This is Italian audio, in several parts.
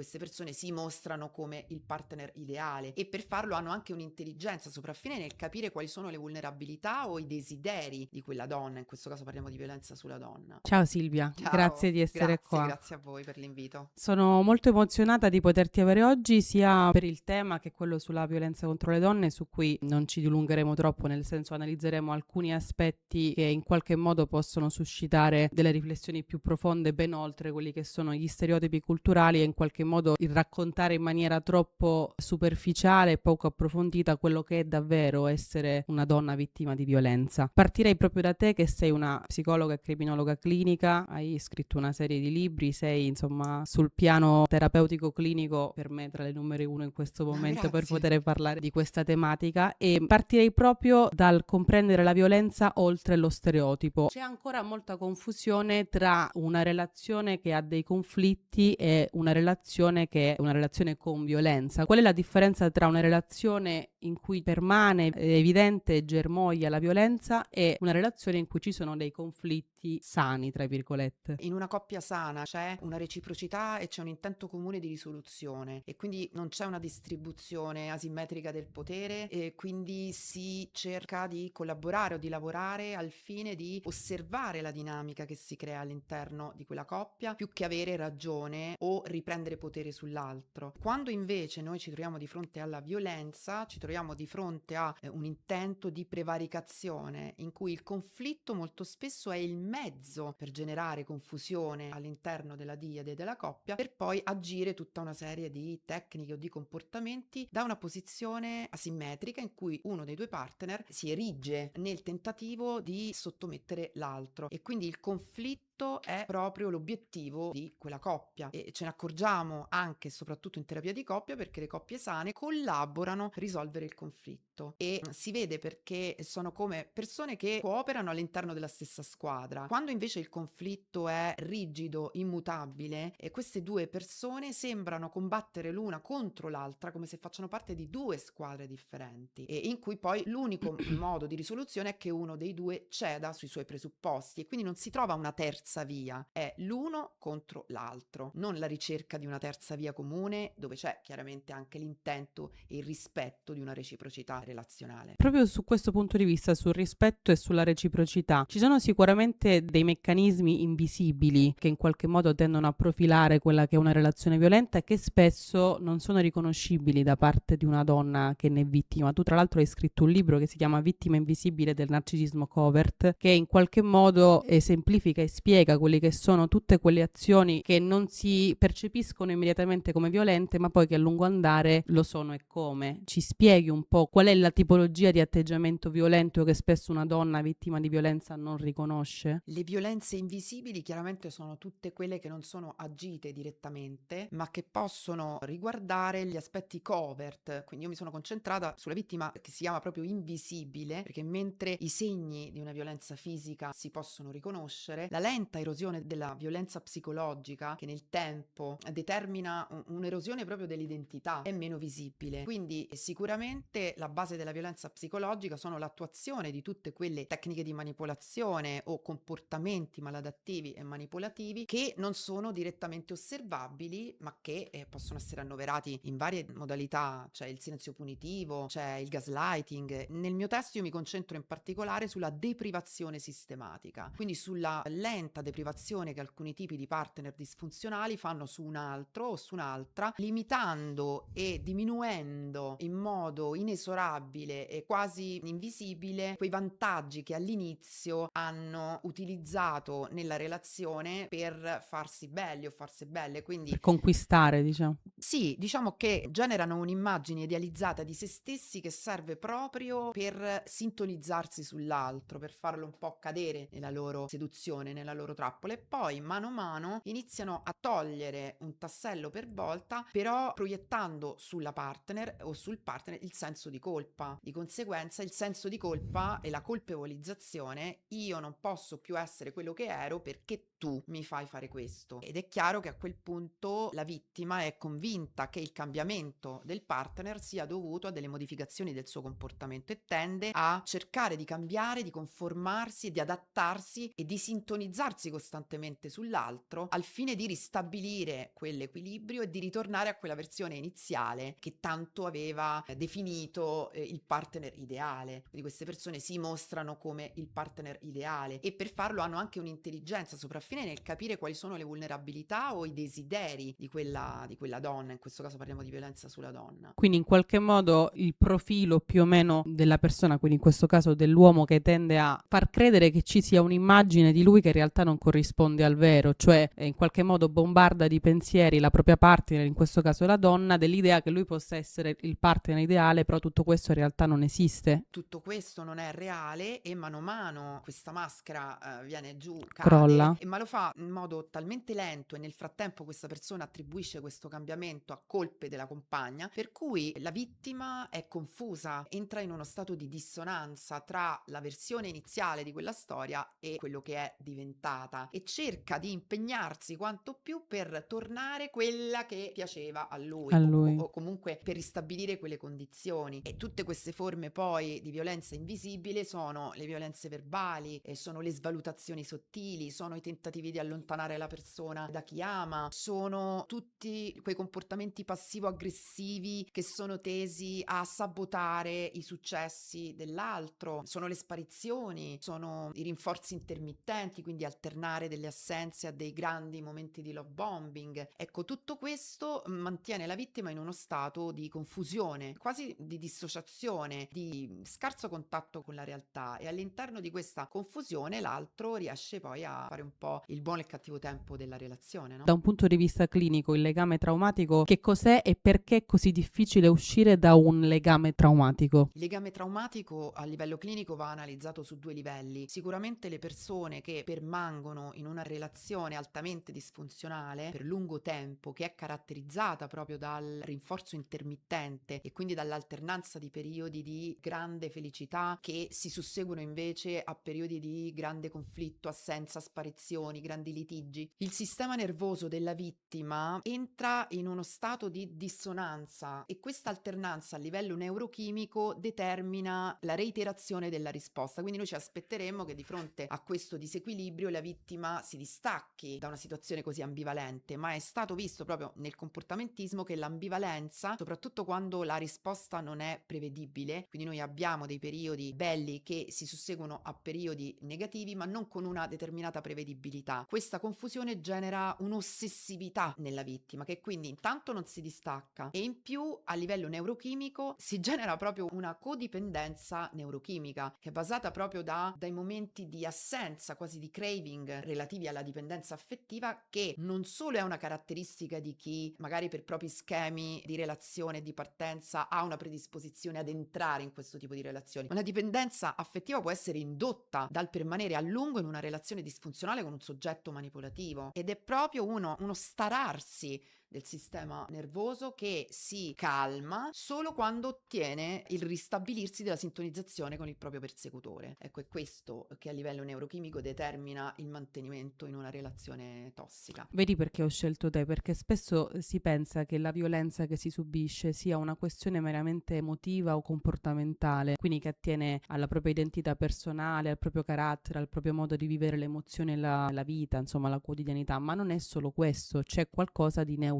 queste persone si mostrano come il partner ideale e per farlo hanno anche un'intelligenza sopraffine nel capire quali sono le vulnerabilità o i desideri di quella donna, in questo caso parliamo di violenza sulla donna. Ciao Silvia, grazie Ciao, di essere qua. grazie a voi per l'invito. Sono molto emozionata di poterti avere oggi sia per il tema che quello sulla violenza contro le donne, su cui non ci dilungheremo troppo, nel senso analizzeremo alcuni aspetti che in qualche modo possono suscitare delle riflessioni più profonde ben oltre quelli che sono gli stereotipi culturali e in qualche modo il raccontare in maniera troppo superficiale e poco approfondita quello che è davvero essere una donna vittima di violenza. Partirei proprio da te che sei una psicologa e criminologa clinica, hai scritto una serie di libri, sei insomma sul piano terapeutico clinico per me tra le numeri uno in questo momento per Grazie. poter parlare di questa tematica e partirei proprio dal comprendere la violenza oltre lo stereotipo. C'è ancora molta confusione tra una relazione che ha dei conflitti e una relazione che è una relazione con violenza. Qual è la differenza tra una relazione in cui permane evidente e germoglia la violenza e una relazione in cui ci sono dei conflitti sani, tra virgolette? In una coppia sana c'è una reciprocità e c'è un intento comune di risoluzione e quindi non c'è una distribuzione asimmetrica del potere e quindi si cerca di collaborare o di lavorare al fine di osservare la dinamica che si crea all'interno di quella coppia più che avere ragione o riprendere potere sull'altro. Quando invece noi ci troviamo di fronte alla violenza, ci troviamo di fronte a un intento di prevaricazione in cui il conflitto molto spesso è il mezzo per generare confusione all'interno della diade della coppia per poi agire tutta una serie di tecniche o di comportamenti da una posizione asimmetrica in cui uno dei due partner si erige nel tentativo di sottomettere l'altro e quindi il conflitto è proprio l'obiettivo di quella coppia e ce ne accorgiamo anche e soprattutto in terapia di coppia perché le coppie sane collaborano a risolvere il conflitto e si vede perché sono come persone che cooperano all'interno della stessa squadra. Quando invece il conflitto è rigido, immutabile e queste due persone sembrano combattere l'una contro l'altra come se facciano parte di due squadre differenti e in cui poi l'unico modo di risoluzione è che uno dei due ceda sui suoi presupposti e quindi non si trova una terza via, è l'uno contro l'altro, non la ricerca di una terza via comune dove c'è chiaramente anche l'intento e il rispetto di una reciprocità relazionale. Proprio su questo punto di vista, sul rispetto e sulla reciprocità, ci sono sicuramente dei meccanismi invisibili che in qualche modo tendono a profilare quella che è una relazione violenta e che spesso non sono riconoscibili da parte di una donna che ne è vittima. Tu tra l'altro hai scritto un libro che si chiama Vittima invisibile del narcisismo covert, che in qualche modo esemplifica e spiega quelle che sono tutte quelle azioni che non si percepiscono immediatamente come violente, ma poi che a lungo andare lo sono e come. Ci spieghi un po' qual è la tipologia di atteggiamento violento che spesso una donna vittima di violenza non riconosce? Le violenze invisibili chiaramente sono tutte quelle che non sono agite direttamente, ma che possono riguardare gli aspetti covert. Quindi io mi sono concentrata sulla vittima che si chiama proprio invisibile, perché mentre i segni di una violenza fisica si possono riconoscere, la lenta erosione della violenza psicologica che nel tempo determina un'erosione proprio dell'identità è meno visibile. Quindi sicuramente la base della violenza psicologica sono l'attuazione di tutte quelle tecniche di manipolazione o comportamenti maladattivi e manipolativi che non sono direttamente osservabili, ma che possono essere annoverati in varie modalità. C'è il silenzio punitivo, c'è il gaslighting. Nel mio testo io mi concentro in particolare sulla deprivazione sistematica, quindi sulla lenta deprivazione che alcuni tipi di partner disfunzionali fanno su un altro o su un'altra, limitando e diminuendo in modo inesorabile e quasi invisibile quei vantaggi che all'inizio hanno utilizzato nella relazione per farsi belli o farsi belle. Quindi Per conquistare, diciamo. sì, diciamo che generano un'immagine idealizzata di se stessi che serve proprio per sintonizzarsi sull'altro, per farlo un po' cadere nella loro seduzione, nella loro trappola e poi mano a mano iniziano a togliere un tassello per volta, però proiettando sulla partner o sul partner il senso di colpa. Di conseguenza il senso di colpa e la colpevolizzazione, io non posso più essere quello che ero perché tu mi fai fare questo. Ed è chiaro che a quel punto la vittima è convinta che il cambiamento del partner sia dovuto a delle modificazioni del suo comportamento e tende a cercare di cambiare, di conformarsi e di adattarsi e di sintonizzarsi costantemente sull'altro al fine di ristabilire quell'equilibrio e di ritornare a quella versione iniziale che tanto aveva definito il partner ideale. Quindi queste persone si mostrano come il partner ideale e per farlo hanno anche un'intelligenza sopraffine nel capire quali sono le vulnerabilità o i desideri di quella donna, in questo caso parliamo di violenza sulla donna. Quindi in qualche modo il profilo più o meno della persona, quindi in questo caso dell'uomo, che tende a far credere che ci sia un'immagine di lui che in realtà non corrisponde al vero, cioè in qualche modo bombarda di pensieri la propria partner, in questo caso la donna, dell'idea che lui possa essere il partner ideale, però tutto questo in realtà non esiste. Tutto questo non è reale e mano a mano questa maschera viene giù, Crolla. cade, ma lo fa in modo talmente lento e nel frattempo questa persona attribuisce questo cambiamento a colpe della compagna, per cui la vittima è confusa, entra in uno stato di dissonanza tra la versione iniziale di quella storia e quello che è diventata e cerca di impegnarsi quanto più per tornare quella che piaceva a lui, A lui. o comunque per ristabilire quelle condizioni. E tutte queste forme poi di violenza invisibile sono le violenze verbali, sono le svalutazioni sottili, sono i tentativi di allontanare la persona da chi ama, sono tutti quei comportamenti passivo-aggressivi che sono tesi a sabotare i successi dell'altro, sono le sparizioni, sono i rinforzi intermittenti, quindi alternare delle assenze a dei grandi momenti di love bombing. Ecco, tutto questo mantiene la vittima in uno stato di confusione, quasi di dissociazione, di scarso contatto con la realtà, e all'interno di questa confusione l'altro riesce poi a fare un po' il buono e il cattivo tempo della relazione, no? Da un punto di vista clinico, il legame traumatico, che cos'è e perché è così difficile uscire da un legame traumatico? Il legame traumatico a livello clinico va analizzato su due livelli. Sicuramente le persone che permangono in una relazione altamente disfunzionale per lungo tempo, che è caratterizzata proprio dal rinforzo intermittente e quindi dall'alternanza di periodi di grande felicità che si susseguono invece a periodi di grande conflitto, assenza, sparizioni, grandi litigi. Il sistema nervoso della vittima entra in uno stato di dissonanza e questa alternanza a livello neurochimico determina la reiterazione della risposta. Quindi noi ci aspetteremmo che di fronte a questo disequilibrio la vittima si distacchi da una situazione così ambivalente, ma è stato visto proprio nel comportamentismo che l'ambivalenza, soprattutto quando la risposta non è prevedibile, quindi noi abbiamo dei periodi belli che si susseguono a periodi negativi, ma non con una determinata prevedibilità. Questa confusione genera un'ossessività nella vittima, che quindi intanto non si distacca e in più a livello neurochimico si genera proprio una codipendenza neurochimica che è basata proprio dai momenti di assenza, quasi di craving relativi alla dipendenza affettiva, che non solo è una caratteristica di chi magari per propri schemi di relazione e di partenza ha una predisposizione ad entrare in questo tipo di relazioni, ma la dipendenza affettiva può essere indotta dal permanere a lungo in una relazione disfunzionale con un soggetto manipolativo ed è proprio uno stararsi del sistema nervoso che si calma solo quando ottiene il ristabilirsi della sintonizzazione con il proprio persecutore. Ecco, è questo che a livello neurochimico determina il mantenimento in una relazione tossica. Vedi perché ho scelto te? Perché spesso si pensa che la violenza che si subisce sia una questione meramente emotiva o comportamentale, quindi che attiene alla propria identità personale, al proprio carattere, al proprio modo di vivere le emozioni e la vita, insomma la quotidianità, ma non è solo questo, c'è qualcosa di neurochimico.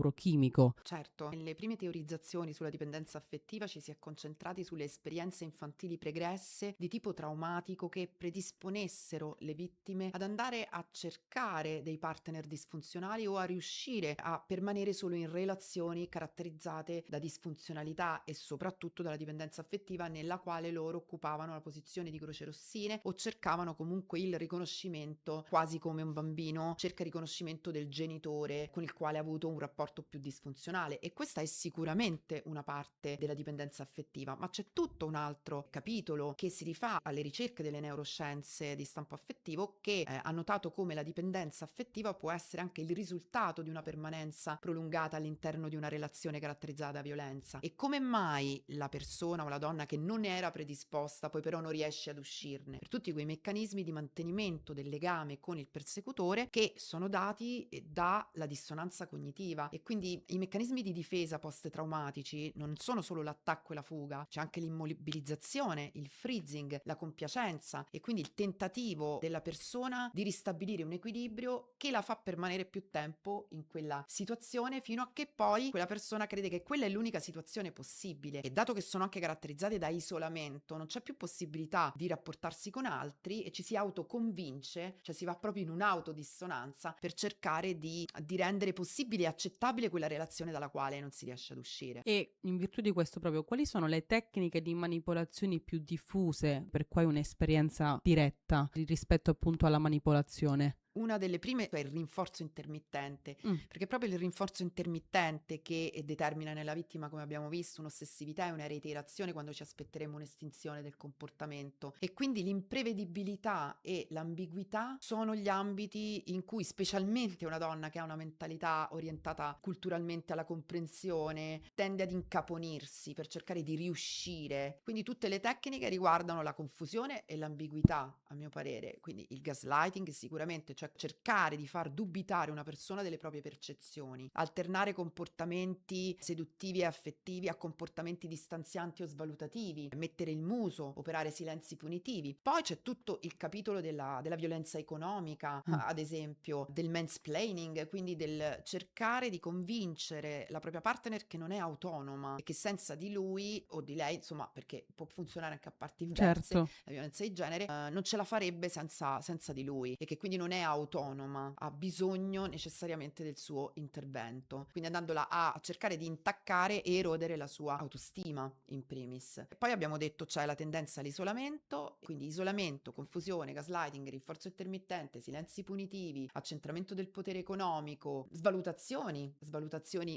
Certo, nelle prime teorizzazioni sulla dipendenza affettiva ci si è concentrati sulle esperienze infantili pregresse di tipo traumatico che predisponessero le vittime ad andare a cercare dei partner disfunzionali o a riuscire a permanere solo in relazioni caratterizzate da disfunzionalità e soprattutto dalla dipendenza affettiva, nella quale loro occupavano la posizione di crocerossine o cercavano comunque il riconoscimento, quasi come un bambino cerca il riconoscimento del genitore con il quale ha avuto un rapporto rapporto più disfunzionale, e questa è sicuramente una parte della dipendenza affettiva, ma c'è tutto un altro capitolo che si rifà alle ricerche delle neuroscienze di stampo affettivo, che ha notato come la dipendenza affettiva può essere anche il risultato di una permanenza prolungata all'interno di una relazione caratterizzata da violenza, e come mai la persona o la donna che non era predisposta poi però non riesce ad uscirne, per tutti quei meccanismi di mantenimento del legame con il persecutore che sono dati dalla dissonanza cognitiva. E quindi i meccanismi di difesa post-traumatici non sono solo l'attacco e la fuga, c'è anche l'immobilizzazione, il freezing, la compiacenza, e quindi il tentativo della persona di ristabilire un equilibrio che la fa permanere più tempo in quella situazione, fino a che poi quella persona crede che quella è l'unica situazione possibile. E dato che sono anche caratterizzate da isolamento, non c'è più possibilità di rapportarsi con altri e ci si autoconvince, cioè si va proprio in un'autodissonanza per cercare di rendere possibile e accettabile quella relazione dalla quale non si riesce ad uscire. E in virtù di questo proprio, quali sono le tecniche di manipolazioni più diffuse per cui hai un'esperienza diretta rispetto appunto alla manipolazione? Una delle prime è il rinforzo intermittente, Mm. perché è proprio il rinforzo intermittente che determina nella vittima, come abbiamo visto, un'ossessività e una reiterazione quando ci aspetteremo un'estinzione del comportamento. E quindi l'imprevedibilità e l'ambiguità sono gli ambiti in cui specialmente una donna che ha una mentalità orientata culturalmente alla comprensione tende ad incaponirsi per cercare di riuscire. Quindi tutte le tecniche riguardano la confusione e l'ambiguità, a mio parere. Quindi il gaslighting sicuramente, cioè cercare di far dubitare una persona delle proprie percezioni, alternare comportamenti seduttivi e affettivi a comportamenti distanzianti o svalutativi, mettere il muso, operare silenzi punitivi. Poi c'è tutto il capitolo della violenza economica, ad esempio, del mansplaining, quindi del cercare di convincere la propria partner che non è autonoma e che senza di lui o di lei, insomma, perché può funzionare anche a parti inverse, Certo. la violenza di genere, non ce la farebbe senza di lui, e che quindi non è autonoma, ha bisogno necessariamente del suo intervento, quindi andandola a cercare di intaccare e erodere la sua autostima in primis. E poi abbiamo detto c'è la tendenza all'isolamento, quindi isolamento, confusione, gaslighting, rinforzo intermittente, silenzi punitivi, accentramento del potere economico, svalutazioni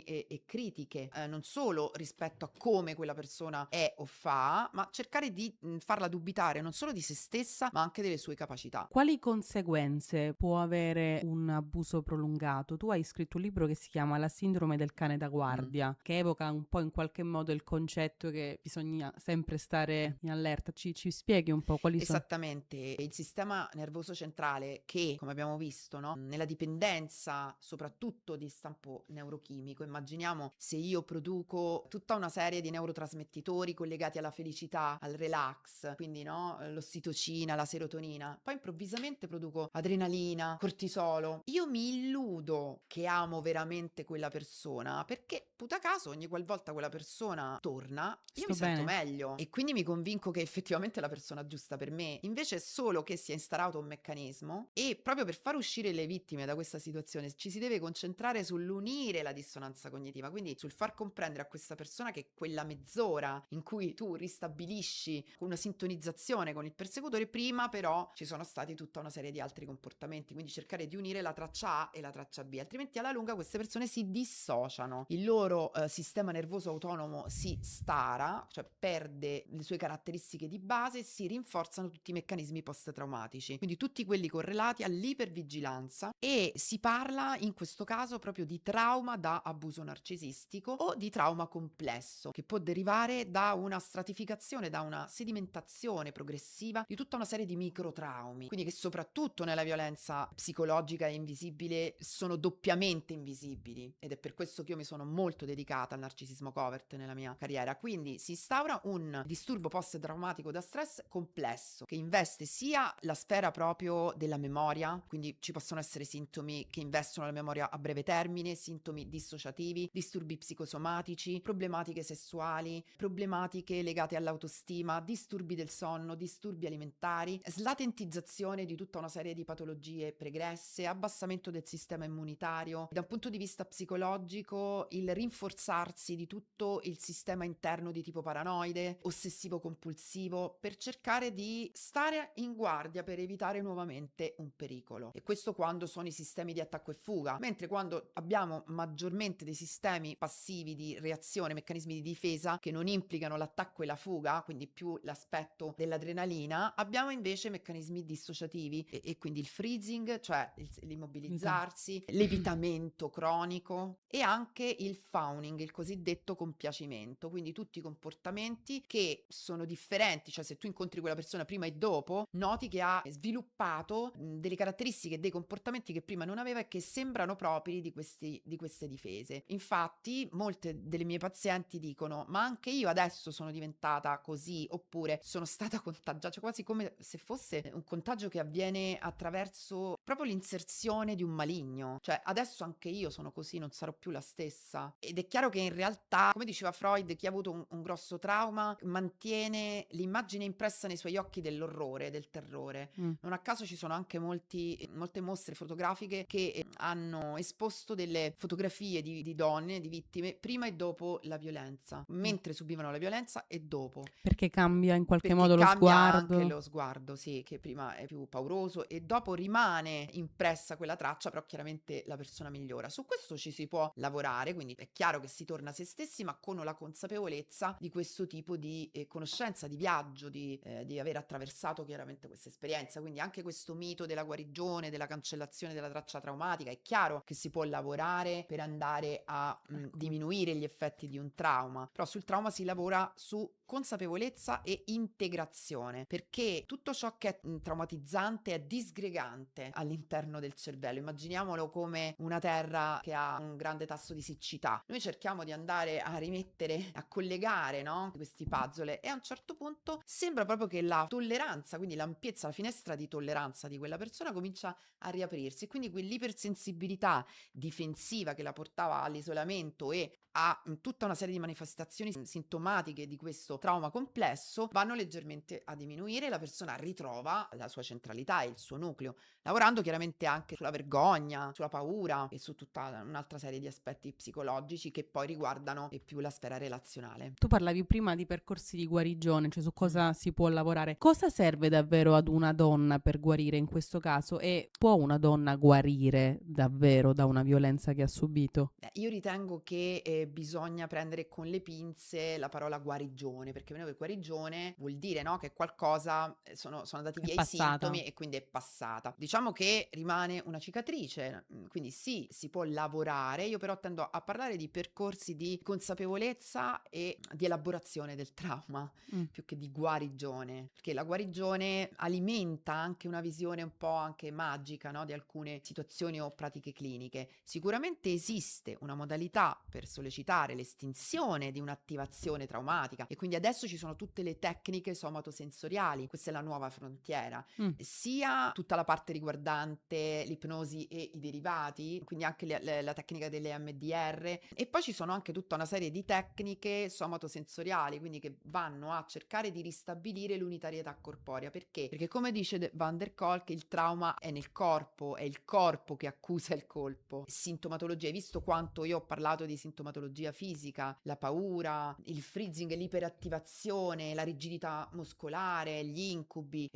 e critiche, non solo rispetto a come quella persona è o fa, ma cercare di farla dubitare non solo di se stessa ma anche delle sue capacità. Quali conseguenze può avere un abuso prolungato? Tu hai scritto un libro che si chiama La sindrome del cane da guardia, che evoca un po' in qualche modo il concetto che bisogna sempre stare in allerta. Ci spieghi un po' quali sono? Esattamente, il sistema nervoso centrale che, come abbiamo visto, no, nella dipendenza soprattutto di stampo neurochimico, immaginiamo se io produco tutta una serie di neurotrasmettitori collegati alla felicità, al relax, quindi no, l'ossitocina, la serotonina, poi improvvisamente produco adrenalina, cortisolo, io mi illudo che amo veramente quella persona perché puta caso ogni qualvolta quella persona torna io mi sento meglio e quindi mi convinco che effettivamente è la persona giusta per me. Invece è solo che si è instaurato un meccanismo, e proprio per far uscire le vittime da questa situazione ci si deve concentrare sull'unire la dissonanza cognitiva, quindi sul far comprendere a questa persona che quella mezz'ora in cui tu ristabilisci una sintonizzazione con il persecutore, prima però ci sono stati tutta una serie di altri comportamenti, quindi cercare di unire la traccia A e la traccia B, altrimenti alla lunga queste persone si dissociano, il loro sistema nervoso autonomo si stara, cioè perde le sue caratteristiche di base, e si rinforzano tutti i meccanismi post-traumatici, quindi tutti quelli correlati all'ipervigilanza, e si parla in questo caso proprio di trauma da abuso narcisistico o di trauma complesso, che può derivare da una stratificazione, da una sedimentazione progressiva di tutta una serie di microtraumi, quindi che soprattutto nella violenza psicologica e invisibile sono doppiamente invisibili, ed è per questo che io mi sono molto dedicata al narcisismo covert nella mia carriera. Quindi si instaura un disturbo post-traumatico da stress complesso che investe sia la sfera proprio della memoria, quindi ci possono essere sintomi che investono la memoria a breve termine, sintomi dissociativi, disturbi psicosomatici, problematiche sessuali, problematiche legate all'autostima, disturbi del sonno, disturbi alimentari, slatentizzazione di tutta una serie di patologie malattie pregresse, abbassamento del sistema immunitario. Da un punto di vista psicologico, il rinforzarsi di tutto il sistema interno di tipo paranoide, ossessivo compulsivo, per cercare di stare in guardia per evitare nuovamente un pericolo. E questo quando sono i sistemi di attacco e fuga, mentre quando abbiamo maggiormente dei sistemi passivi di reazione, meccanismi di difesa che non implicano l'attacco e la fuga, quindi più l'aspetto dell'adrenalina, abbiamo invece meccanismi dissociativi e quindi il freezing, cioè l'immobilizzarsi, l'evitamento cronico e anche il fawning, il cosiddetto compiacimento, quindi tutti i comportamenti che sono differenti, cioè se tu incontri quella persona prima e dopo, noti che ha sviluppato delle caratteristiche e dei comportamenti che prima non aveva e che sembrano propri di queste difese. Infatti, molte delle mie pazienti dicono: ma anche io adesso sono diventata così, oppure sono stata contagiata, cioè quasi come se fosse un contagio che avviene attraverso proprio l'inserzione di un maligno, cioè adesso anche io sono così, non sarò più la stessa. Ed è chiaro che in realtà, come diceva Freud, chi ha avuto un grosso trauma mantiene l'immagine impressa nei suoi occhi dell'orrore, del terrore. Non a caso ci sono anche molte mostre fotografiche che hanno esposto delle fotografie di donne, di vittime, prima e dopo la violenza, mentre subivano la violenza e dopo. Perché cambia in qualche Perché modo lo cambia sguardo. anche lo sguardo, sì, che prima è più pauroso e dopo rimane impressa quella traccia, però chiaramente la persona migliora. Su questo ci si può lavorare, quindi è chiaro che si torna a se stessi, ma con la consapevolezza di questo tipo di conoscenza, di viaggio, di aver attraversato chiaramente questa esperienza. Quindi anche questo mito della guarigione, della cancellazione della traccia traumatica, è chiaro che si può lavorare per andare a diminuire gli effetti di un trauma, però sul trauma si lavora su consapevolezza e integrazione, perché tutto ciò che è traumatizzante è disgregante all'interno del cervello. Immaginiamolo come una terra che ha un grande tasso di siccità. Noi cerchiamo di andare a rimettere, a collegare, no, questi puzzle e a un certo punto sembra proprio che la tolleranza, quindi l'ampiezza, la finestra di tolleranza di quella persona comincia a riaprirsi, quindi quell'ipersensibilità difensiva che la portava all'isolamento e a tutta una serie di manifestazioni sintomatiche di questo trauma complesso vanno leggermente a diminuire, la persona ritrova la sua centralità e il suo nucleo, lavorando chiaramente anche sulla vergogna, sulla paura e su tutta un'altra serie di aspetti psicologici che poi riguardano più la sfera relazionale. Tu parlavi prima di percorsi di guarigione, cioè su cosa si può lavorare. Cosa serve davvero ad una donna per guarire in questo caso? E può una donna guarire davvero da una violenza che ha subito? Io ritengo che bisogna prendere con le pinze la parola guarigione, perché guarigione vuol dire, no, che qualcosa sono andati via i sintomi e quindi è passata. Diciamo che rimane una cicatrice, quindi sì, si può lavorare. Io però tendo a parlare di percorsi di consapevolezza e di elaborazione del trauma più che di guarigione, perché la guarigione alimenta anche una visione un po' anche magica, no, di alcune situazioni o pratiche cliniche. Sicuramente esiste una modalità per sollecitare l'estinzione di un'attivazione traumatica e quindi adesso ci sono tutte le tecniche somatosensoriali, questa è la nuova frontiera, sia tutta la parte riguardante l'ipnosi e i derivati, quindi anche la tecnica delle MDR, e poi ci sono anche tutta una serie di tecniche somatosensoriali, quindi che vanno a cercare di ristabilire l'unitarietà corporea. Perché? Perché come dice Van der Kolk, il trauma è nel corpo, è il corpo che accusa il colpo. Sintomatologia, hai visto quanto io ho parlato di sintomatologia fisica, la paura, il freezing, l'iperattivazione, la rigidità muscolare, gli incubi,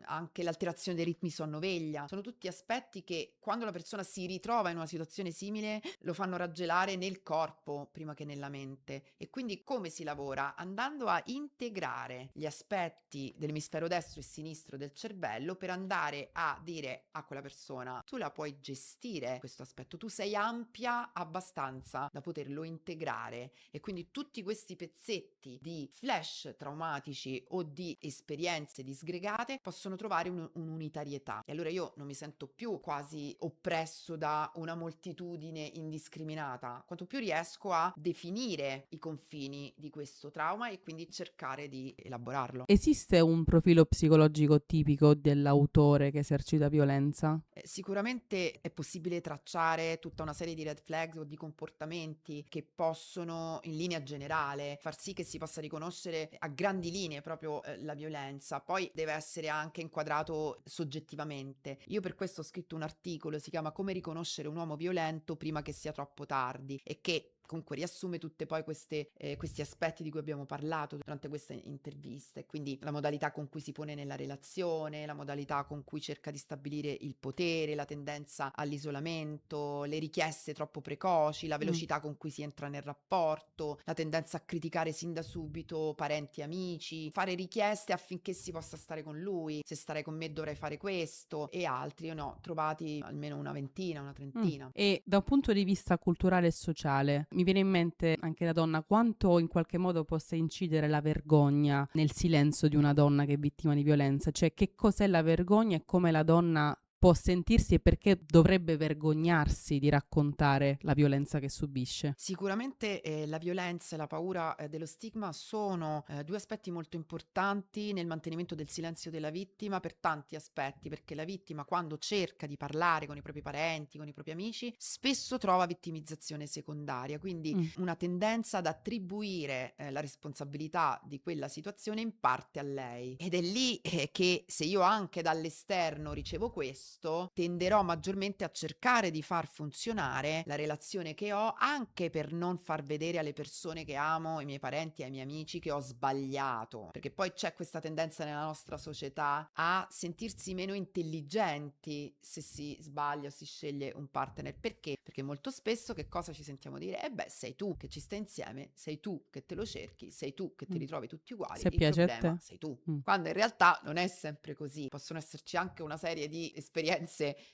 anche l'alterazione dei ritmi sonno-veglia, sono tutti aspetti che quando la persona si ritrova in una situazione simile lo fanno raggelare nel corpo prima che nella mente. E quindi come si lavora? Andando a integrare gli aspetti dell'emisfero destro e sinistro del cervello per andare a dire a quella persona: tu la puoi gestire questo aspetto, tu sei ampia abbastanza da poterlo integrare. E quindi tutti questi pezzetti di flash traumatici o di esperienze disgregate possono trovare un'unitarietà. E allora io non mi sento più quasi oppresso da una moltitudine indiscriminata, quanto più riesco a definire i confini di questo trauma e quindi cercare di elaborarlo. Esiste un profilo psicologico tipico dell'autore che esercita violenza? Sicuramente è possibile tracciare tutta una serie di red flags o di comportamenti che possono in linea generale far sì che si possa riconoscere a grandi linee proprio la violenza. Poi deve essere anche inquadrato soggettivamente. Io per questo ho scritto un articolo, si chiama Come riconoscere un uomo violento prima che sia troppo tardi, e che comunque riassume tutte poi questi aspetti di cui abbiamo parlato durante questa intervista, e quindi la modalità con cui si pone nella relazione, la modalità con cui cerca di stabilire il potere, la tendenza all'isolamento, le richieste troppo precoci, la velocità con cui si entra nel rapporto, la tendenza a criticare sin da subito parenti e amici, fare richieste affinché si possa stare con lui, se stare con me dovrei fare questo e altri. Io ne ho trovati almeno una ventina, una trentina. E da un punto di vista culturale e sociale, mi viene in mente anche la donna, quanto in qualche modo possa incidere la vergogna nel silenzio di una donna che è vittima di violenza, cioè che cos'è la vergogna e come la donna può sentirsi e perché dovrebbe vergognarsi di raccontare la violenza che subisce. Sicuramente la violenza e la paura dello stigma sono due aspetti molto importanti nel mantenimento del silenzio della vittima, per tanti aspetti, perché la vittima, quando cerca di parlare con i propri parenti, con i propri amici, spesso trova vittimizzazione secondaria, quindi una tendenza ad attribuire la responsabilità di quella situazione in parte a lei. Ed è lì che, se io anche dall'esterno ricevo questo, tenderò maggiormente a cercare di far funzionare la relazione che ho, anche per non far vedere alle persone che amo, ai miei parenti e ai miei amici, che ho sbagliato, perché poi c'è questa tendenza nella nostra società a sentirsi meno intelligenti se si sbaglia o si sceglie un partner. Perché? Perché molto spesso che cosa ci sentiamo dire? Sei tu che ci stai insieme, sei tu che te lo cerchi, sei tu che ti ritrovi tutti uguali, Se il piace a problema te. sei tu. Quando in realtà non è sempre così, possono esserci anche una serie di esperienze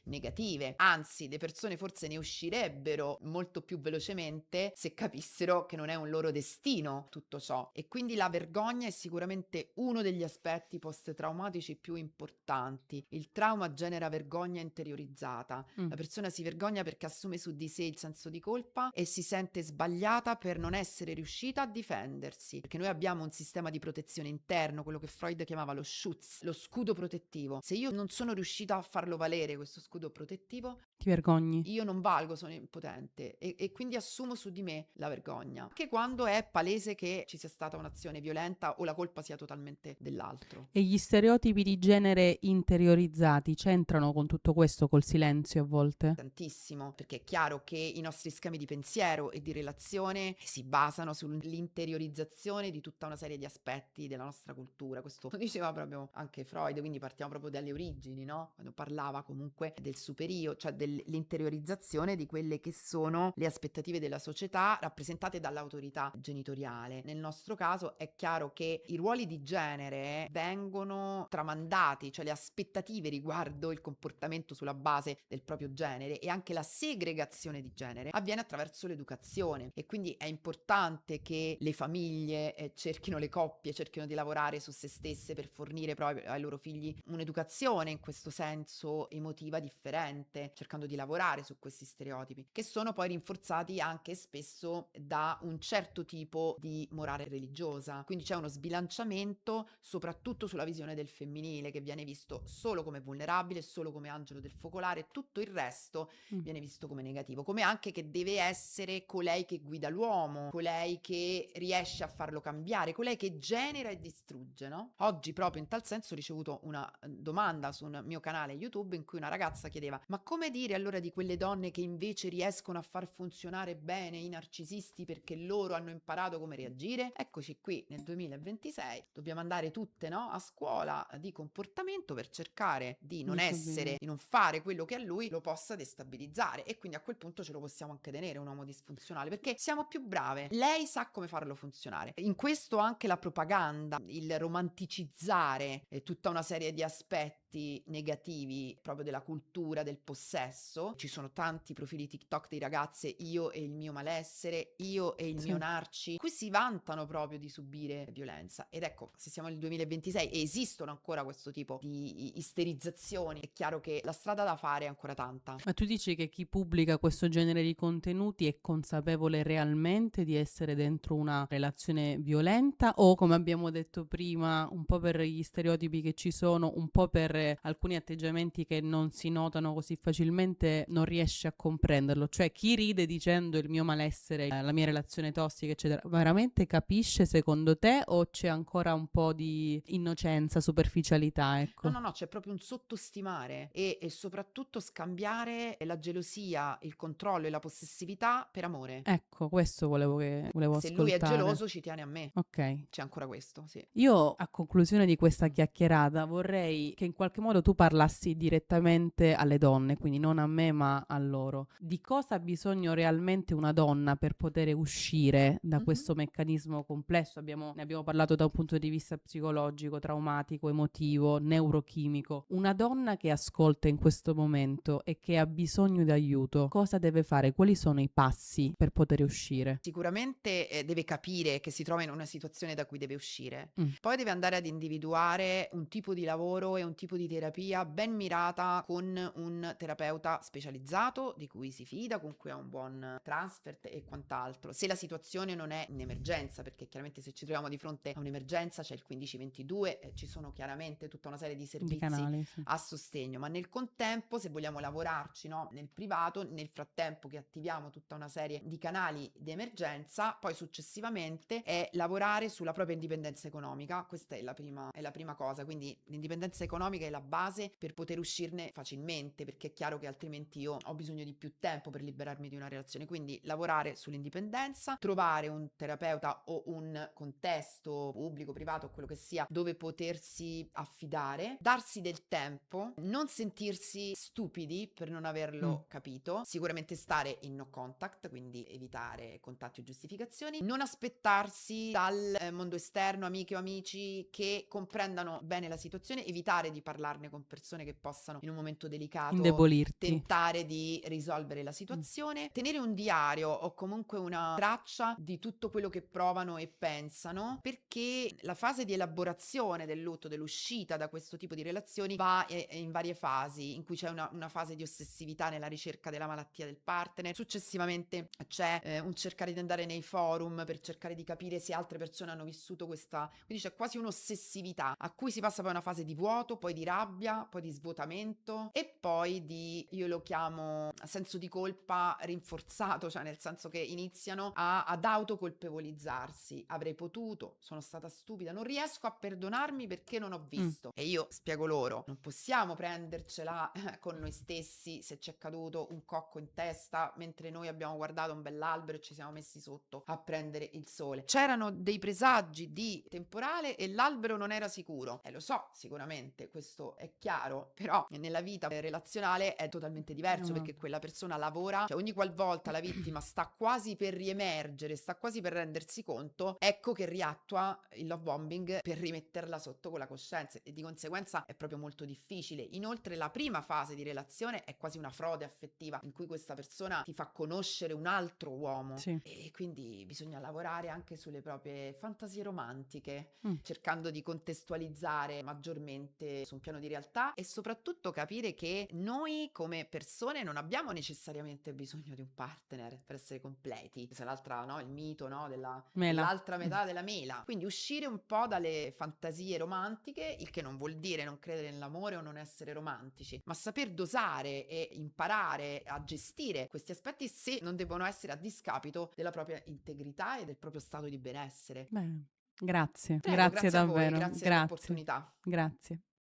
negative, anzi le persone forse ne uscirebbero molto più velocemente se capissero che non è un loro destino tutto ciò. E quindi la vergogna è sicuramente uno degli aspetti post-traumatici più importanti. Il trauma genera vergogna interiorizzata, la persona si vergogna perché assume su di sé il senso di colpa e si sente sbagliata per non essere riuscita a difendersi, perché noi abbiamo un sistema di protezione interno, quello che Freud chiamava lo Schutz, lo scudo protettivo. Se io non sono riuscita a farlo valere questo scudo protettivo, Ti vergogni? io non valgo, sono impotente, e quindi assumo su di me la vergogna, anche quando è palese che ci sia stata un'azione violenta o la colpa sia totalmente dell'altro. E gli stereotipi di genere interiorizzati c'entrano con tutto questo, col silenzio a volte? Tantissimo, perché è chiaro che i nostri schemi di pensiero e di relazione si basano sull'interiorizzazione di tutta una serie di aspetti della nostra cultura. Questo lo diceva proprio anche Freud, quindi partiamo proprio dalle origini, no? Quando parlava comunque del superio, cioè dell'interiorizzazione di quelle che sono le aspettative della società rappresentate dall'autorità genitoriale. Nel nostro caso è chiaro che i ruoli di genere vengono tramandati, cioè le aspettative riguardo il comportamento sulla base del proprio genere, e anche la segregazione di genere avviene attraverso l'educazione, e quindi è importante che le famiglie cerchino, le coppie cerchino di lavorare su se stesse per fornire proprio ai loro figli un'educazione in questo senso emotiva differente, cercando di lavorare su questi stereotipi, che sono poi rinforzati anche spesso da un certo tipo di morale religiosa. Quindi c'è uno sbilanciamento soprattutto sulla visione del femminile, che viene visto solo come vulnerabile, solo come angelo del focolare, tutto il resto viene visto come negativo, come anche che deve essere colei che guida l'uomo, colei che riesce a farlo cambiare, colei che genera e distrugge, no? Oggi proprio in tal senso ho ricevuto una domanda su un mio canale YouTube in cui una ragazza chiedeva: ma come dire allora di quelle donne che invece riescono a far funzionare bene i narcisisti perché loro hanno imparato come reagire? Eccoci qui nel 2026, dobbiamo andare tutte, no, a scuola di comportamento per cercare di non essere, di non fare quello che a lui lo possa destabilizzare, e quindi a quel punto ce lo possiamo anche tenere un uomo disfunzionale, perché siamo più brave, lei sa come farlo funzionare. In questo anche la propaganda, il romanticizzare tutta una serie di aspetti negativi proprio della cultura del possesso. Ci sono tanti profili TikTok di ragazze, io e il mio malessere, io e il mio narci, qui si vantano proprio di subire violenza. Ed ecco, se siamo nel 2026 e esistono ancora questo tipo di isterizzazioni, è chiaro che la strada da fare è ancora tanta. Ma tu dici che chi pubblica questo genere di contenuti è consapevole realmente di essere dentro una relazione violenta, o, come abbiamo detto prima, un po' per gli stereotipi che ci sono, un po' per per alcuni atteggiamenti che non si notano così facilmente non riesce a comprenderlo. Cioè, chi ride dicendo il mio malessere, la mia relazione tossica, eccetera, veramente capisce secondo te o c'è ancora un po' di innocenza, superficialità, No, ecco? no, no, c'è proprio un sottostimare e soprattutto scambiare la gelosia, il controllo e la possessività per amore. Ecco, questo volevo Se lui è ascoltare. geloso ci tiene a me. Ok. C'è ancora questo, sì. Io a conclusione di questa chiacchierata vorrei che in qualche modo tu parlassi direttamente alle donne, quindi non a me ma a loro. Di cosa ha bisogno realmente una donna per poter uscire da Mhm. questo meccanismo complesso? Ne abbiamo parlato da un punto di vista psicologico, traumatico, emotivo, neurochimico. Una donna che ascolta in questo momento e che ha bisogno di aiuto, cosa deve fare? Quali sono i passi per poter uscire? Sicuramente deve capire che si trova in una situazione da cui deve uscire. Mm. Poi deve andare ad individuare un tipo di lavoro e un tipo di terapia ben mirata con un terapeuta specializzato di cui si fida, con cui ha un buon transfert e quant'altro. Se la situazione non è in emergenza, perché chiaramente se ci troviamo di fronte a un'emergenza c'è il 1522, ci sono chiaramente tutta una serie di Di servizi canali, sì. a sostegno, ma nel contempo, se vogliamo lavorarci, no, nel privato, nel frattempo che attiviamo tutta una serie di canali di emergenza, poi successivamente è lavorare sulla propria indipendenza economica. Questa è la prima cosa, quindi l'indipendenza economica è la base per poter uscirne facilmente, perché è chiaro che altrimenti io ho bisogno di più tempo per liberarmi di una relazione, quindi lavorare sull'indipendenza, trovare un terapeuta o un contesto pubblico, privato, quello che sia, dove potersi affidare, darsi del tempo, non sentirsi stupidi per non Mm. averlo capito, sicuramente stare in no contact, quindi evitare contatti o giustificazioni, non aspettarsi dal mondo esterno, amiche o amici che comprendano bene la situazione, evitare di parlarne con persone che possano in un momento delicato Indebolirti. tentare di risolvere la Mm. situazione, tenere un diario o comunque una traccia di tutto quello che provano e pensano, perché la fase di elaborazione del lutto, dell'uscita da questo tipo di relazioni va in varie fasi, in cui c'è una fase di ossessività nella ricerca della malattia del partner, successivamente c'è un cercare di andare nei forum per cercare di capire se altre persone hanno vissuto questa, quindi c'è quasi un'ossessività a cui si passa poi a una fase di vuoto, poi di rabbia, poi di svuotamento e poi di, io lo chiamo senso di colpa rinforzato, cioè nel senso che iniziano ad autocolpevolizzarsi. Avrei potuto, sono stata stupida, non riesco a perdonarmi perché non ho Mm. visto. E io spiego loro, non possiamo prendercela con noi stessi se ci è caduto un cocco in testa mentre noi abbiamo guardato un bell'albero e ci siamo messi sotto a prendere il sole. C'erano dei presagi di temporale e l'albero non era sicuro. Lo so, sicuramente, questo è chiaro, però nella vita relazionale è totalmente diverso No. perché quella persona lavora, cioè ogni qualvolta la vittima sta quasi per riemergere, sta quasi per rendersi conto, ecco che riattua il love bombing per rimetterla sotto con la coscienza e di conseguenza è proprio molto difficile. Inoltre la prima fase di relazione è quasi una frode affettiva in cui questa persona ti fa conoscere un altro uomo Sì. e quindi bisogna lavorare anche sulle proprie fantasie romantiche, Mm. cercando di contestualizzare maggiormente su un piano di realtà e soprattutto capire che noi come persone non abbiamo necessariamente bisogno di un partner per essere completi. Questa è l'altra, no? Il mito, no? Mela. Dell'altra metà della mela. Quindi uscire un po' dalle fantasie romantiche, il che non vuol dire non credere nell'amore o non essere romantici, ma saper dosare e imparare a gestire questi aspetti se non devono essere a discapito della propria integrità e del proprio stato di benessere. Bene. Grazie, Prego, grazie grazie a voi, davvero. grazie Grazie, dell'opportunità. grazie.